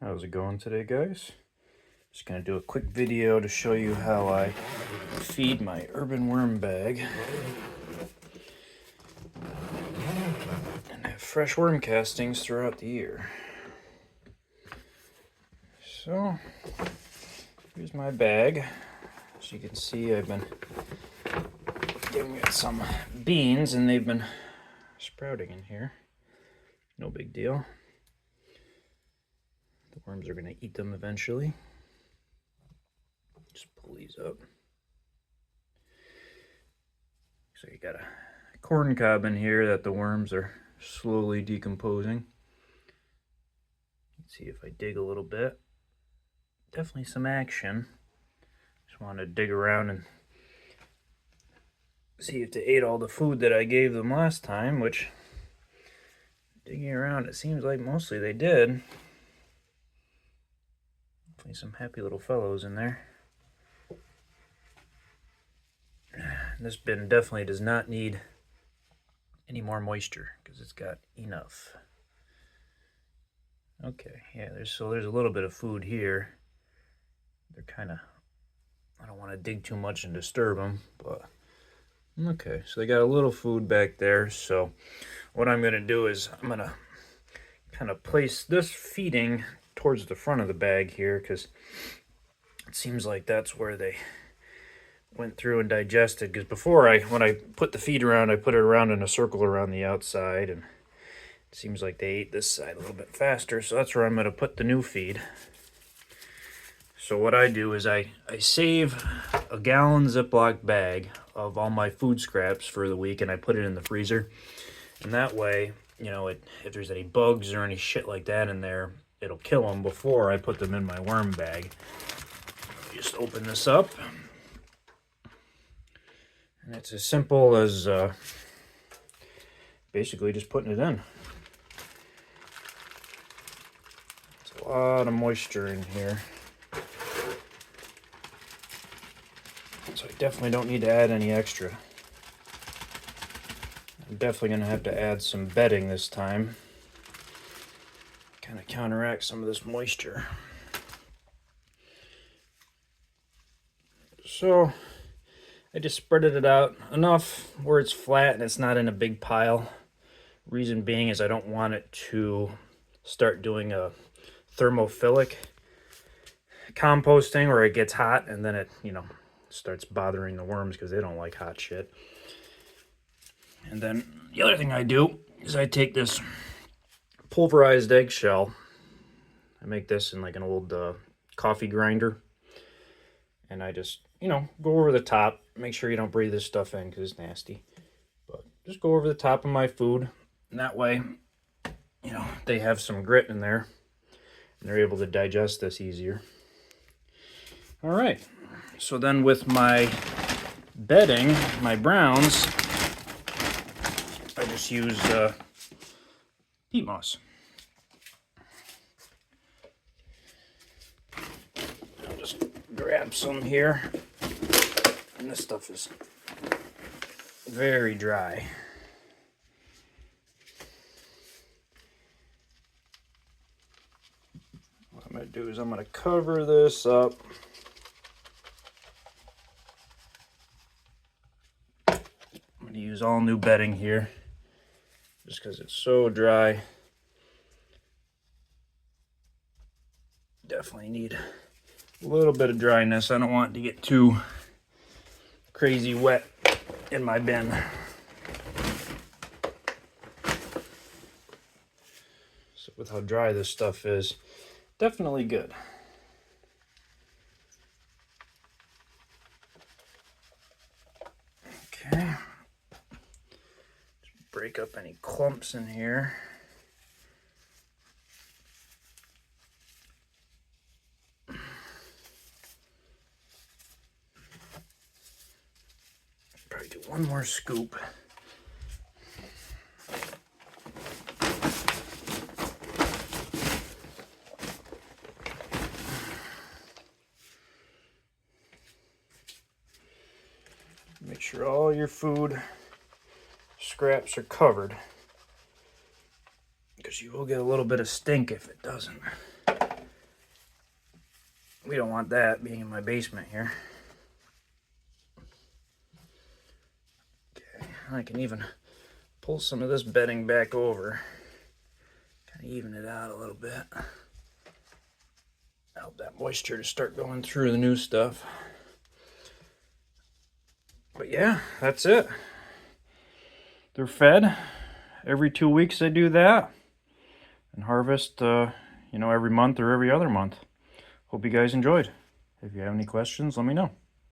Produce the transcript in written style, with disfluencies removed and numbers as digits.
How's it going today, guys? Just gonna do a quick video to show you how I feed my urban worm bag and have fresh worm castings throughout the year. So here's my bag. As you can see, I've been giving it some beans and they've been sprouting in here. No big deal. The worms are gonna eat them eventually. Just pull these up. So you got a corn cob in here that the worms are slowly decomposing. Let's see if I dig a little bit. Definitely some action. Just want to dig around and see if they ate all the food that I gave them last time, which, digging around, it seems like mostly they did. Definitely some happy little fellows in there. This bin definitely does not need any more moisture because it's got enough. Okay, yeah, there's a little bit of food here. They're kind of, I don't want to dig too much and disturb them, but okay, so they got a little food back there. So what I'm going to do is I'm going to kind of place this feeding towards the front of the bag here because it seems like that's where they went through and digested. Because before, when I put the feed around, I put it around in a circle around the outside, and it seems like they ate this side a little bit faster. So that's where I'm going to put the new feed. So what I do is I save a gallon Ziploc bag of all my food scraps for the week, and I put it in the freezer. And that way, you know, if there's any bugs or any shit like that in there, it'll kill them before I put them in my worm bag. Just open this up. And it's as simple as basically just putting it in. There's a lot of moisture in here. So I definitely don't need to add any extra. I'm definitely going to have to add some bedding this time. Kind of counteract some of this moisture. So I just spreaded it out enough where it's flat and it's not in a big pile. Reason being is I don't want it to start doing a thermophilic composting where it gets hot and then it, starts bothering the worms because they don't like hot shit. And then the other thing I do is I take this pulverized eggshell. I make this in like an old coffee grinder. And I just, go over the top. Make sure you don't breathe this stuff in because it's nasty. But just go over the top of my food. And that way, they have some grit in there. And they're able to digest this easier. All right. So then with my bedding, my browns, I just use peat moss. I'll just grab some here. And this stuff is very dry. What I'm going to do is I'm going to cover this up. I'm going to use all new bedding here just because it's so dry. Definitely need a little bit of dryness. I don't want it to get too crazy wet in my bin. So with how dry this stuff is, definitely good. Okay. Just break up any clumps in here. Probably do one more scoop. Make sure all your food scraps are covered, because you will get a little bit of stink if it doesn't. we don't want that being in my basement here. Okay, I can even pull some of this bedding back over, kind of even it out a little bit. Help that moisture to start going through the new stuff. But yeah, that's it. They're fed. Every 2 weeks I do that. And harvest, every month or every other month. Hope you guys enjoyed. If you have any questions, let me know.